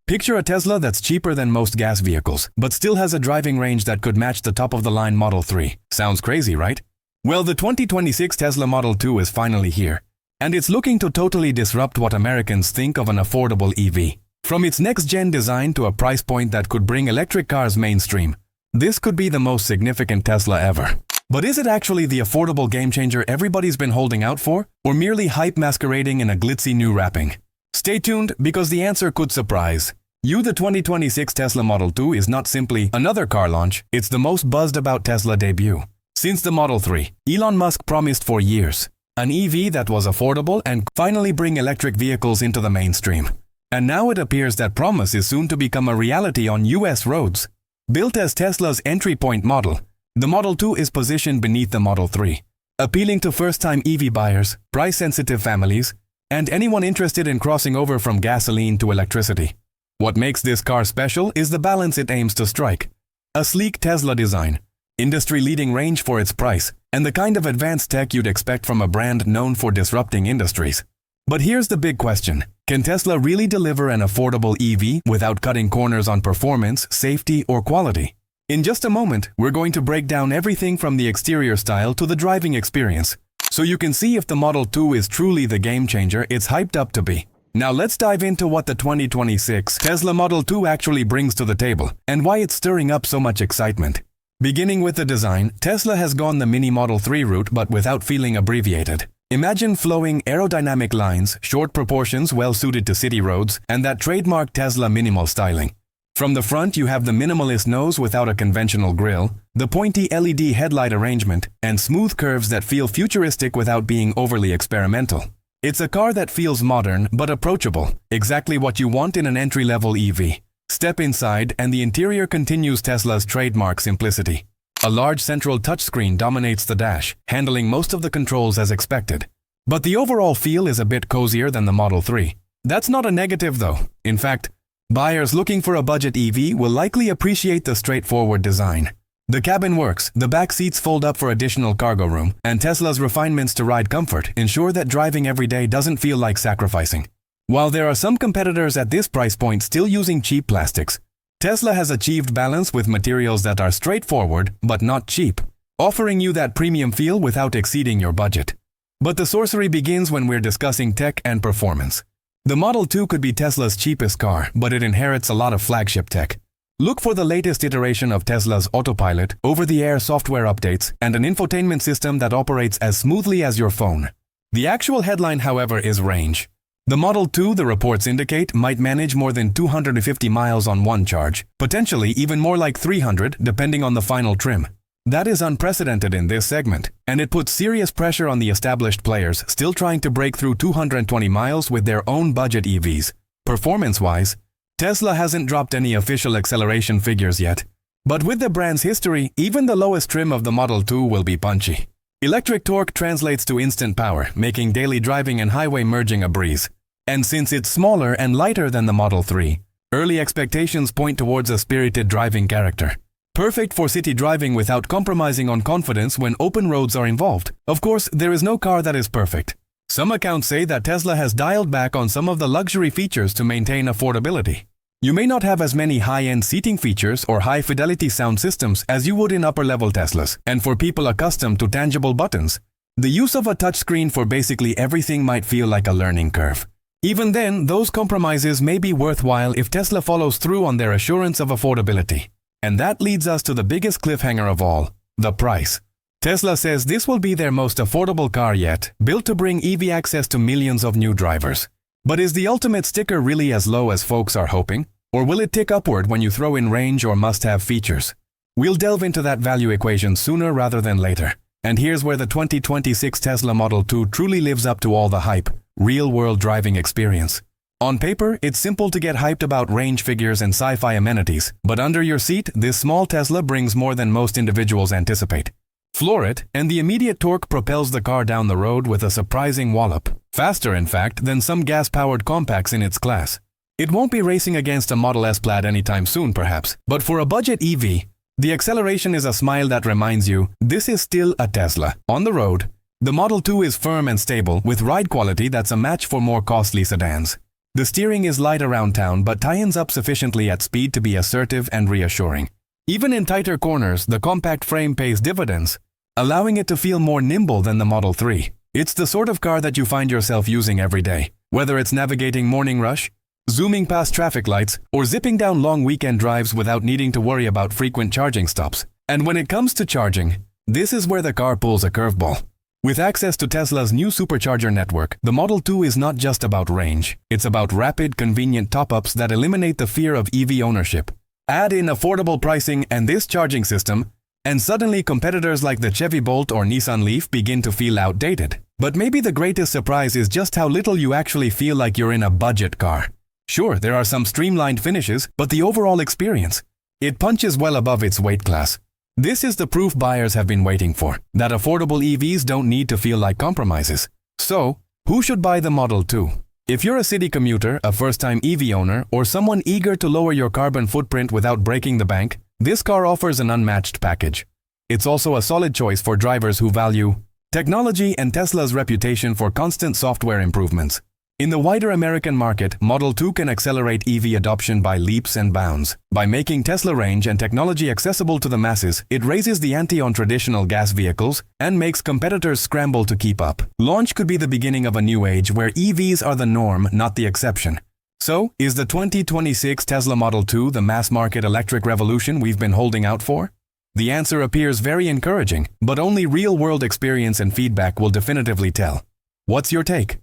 Picture a Tesla that's cheaper than most gas vehicles, but still has a driving range that could match the top-of-the-line Model 3. Sounds crazy, right? Well, the 2026 Tesla Model 2 is finally here, and it's looking to totally disrupt what Americans think of an affordable EV. From its next-gen design to a price point that could bring electric cars mainstream, this could be the most significant Tesla ever. But is it actually the affordable game-changer everybody's been holding out for, or merely hype masquerading in a glitzy new wrapping? Stay tuned, because the answer could surprise you. The 2026 Tesla Model 2 is not simply another car launch, it's the most buzzed-about Tesla debut since the Model 3. Elon Musk promised for years an EV that was affordable and finally bring electric vehicles into the mainstream. And now it appears that promise is soon to become a reality on US roads. Built as Tesla's entry-point model, the Model 2 is positioned beneath the Model 3, appealing to first-time EV buyers, price-sensitive families, and anyone interested in crossing over from gasoline to electricity. What makes this car special is the balance it aims to strike. A sleek Tesla design, industry-leading range for its price, and the kind of advanced tech you'd expect from a brand known for disrupting industries. But here's the big question. Can Tesla really deliver an affordable EV without cutting corners on performance, safety, or quality? In just a moment, we're going to break down everything from the exterior style to the driving experience, so you can see if the Model 2 is truly the game-changer it's hyped up to be. Now let's dive into what the 2026 Tesla Model 2 actually brings to the table, and why it's stirring up so much excitement. Beginning with the design, Tesla has gone the mini Model 3 route but without feeling abbreviated. Imagine flowing aerodynamic lines, short proportions well-suited to city roads, and that trademark Tesla minimal styling. From the front, you have the minimalist nose without a conventional grille, the pointy LED headlight arrangement, and smooth curves that feel futuristic without being overly experimental. It's a car that feels modern but approachable, exactly what you want in an entry-level EV. Step inside, and the interior continues Tesla's trademark simplicity. A large central touchscreen dominates the dash, handling most of the controls as expected. But the overall feel is a bit cozier than the Model 3. That's not a negative though. In fact, buyers looking for a budget EV will likely appreciate the straightforward design. The cabin works, the back seats fold up for additional cargo room, and Tesla's refinements to ride comfort ensure that driving every day doesn't feel like sacrificing. While there are some competitors at this price point still using cheap plastics, Tesla has achieved balance with materials that are straightforward but not cheap, offering you that premium feel without exceeding your budget. But the sorcery begins when we're discussing tech and performance. The Model 2 could be Tesla's cheapest car, but it inherits a lot of flagship tech. Look for the latest iteration of Tesla's Autopilot, over-the-air software updates, and an infotainment system that operates as smoothly as your phone. The actual headline, however, is range. The Model 2, the reports indicate, might manage more than 250 miles on one charge, potentially even more like 300 depending on the final trim. That is unprecedented in this segment, and it puts serious pressure on the established players still trying to break through 220 miles with their own budget EVs. Performance-wise, Tesla hasn't dropped any official acceleration figures yet. But with the brand's history, even the lowest trim of the Model 2 will be punchy. Electric torque translates to instant power, making daily driving and highway merging a breeze. And since it's smaller and lighter than the Model 3, early expectations point towards a spirited driving character. Perfect for city driving without compromising on confidence when open roads are involved. Of course, there is no car that is perfect. Some accounts say that Tesla has dialed back on some of the luxury features to maintain affordability. You may not have as many high-end seating features or high-fidelity sound systems as you would in upper-level Teslas, and for people accustomed to tangible buttons, the use of a touchscreen for basically everything might feel like a learning curve. Even then, those compromises may be worthwhile if Tesla follows through on their assurance of affordability. And that leads us to the biggest cliffhanger of all, the price. Tesla says this will be their most affordable car yet, built to bring EV access to millions of new drivers. But is the ultimate sticker really as low as folks are hoping? Or will it tick upward when you throw in range or must-have features? We'll delve into that value equation sooner rather than later. And here's where the 2026 Tesla Model 2 truly lives up to all the hype, real-world driving experience. On paper, it's simple to get hyped about range figures and sci-fi amenities, but under your seat, this small Tesla brings more than most individuals anticipate. Floor it, and the immediate torque propels the car down the road with a surprising wallop. Faster, in fact, than some gas-powered compacts in its class. It won't be racing against a Model S Plaid anytime soon, perhaps, but for a budget EV, the acceleration is a smile that reminds you, this is still a Tesla. On the road, the Model 2 is firm and stable, with ride quality that's a match for more costly sedans. The steering is light around town but tightens up sufficiently at speed to be assertive and reassuring. Even in tighter corners, the compact frame pays dividends, allowing it to feel more nimble than the Model 3. It's the sort of car that you find yourself using every day, whether it's navigating morning rush, zooming past traffic lights, or zipping down long weekend drives without needing to worry about frequent charging stops. And when it comes to charging, this is where the car pulls a curveball. With access to Tesla's new Supercharger network, the Model 2 is not just about range. It's about rapid, convenient top-ups that eliminate the fear of EV ownership. Add in affordable pricing and this charging system, and suddenly competitors like the Chevy Bolt or Nissan Leaf begin to feel outdated. But maybe the greatest surprise is just how little you actually feel like you're in a budget car. Sure, there are some streamlined finishes, but the overall experience, it punches well above its weight class. This is the proof buyers have been waiting for, that affordable EVs don't need to feel like compromises. So, who should buy the Model 2? If you're a city commuter, a first-time EV owner, or someone eager to lower your carbon footprint without breaking the bank, this car offers an unmatched package. It's also a solid choice for drivers who value technology and Tesla's reputation for constant software improvements. In the wider American market, Model 2 can accelerate EV adoption by leaps and bounds. By making Tesla range and technology accessible to the masses, it raises the ante on traditional gas vehicles and makes competitors scramble to keep up. Launch could be the beginning of a new age where EVs are the norm, not the exception. So, is the 2026 Tesla Model 2 the mass-market electric revolution we've been holding out for? The answer appears very encouraging, but only real-world experience and feedback will definitively tell. What's your take?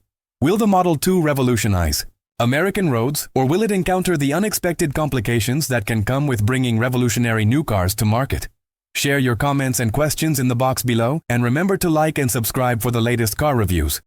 Will the Model 2 revolutionize American roads, or will it encounter the unexpected complications that can come with bringing revolutionary new cars to market? Share your comments and questions in the box below, and remember to like and subscribe for the latest car reviews.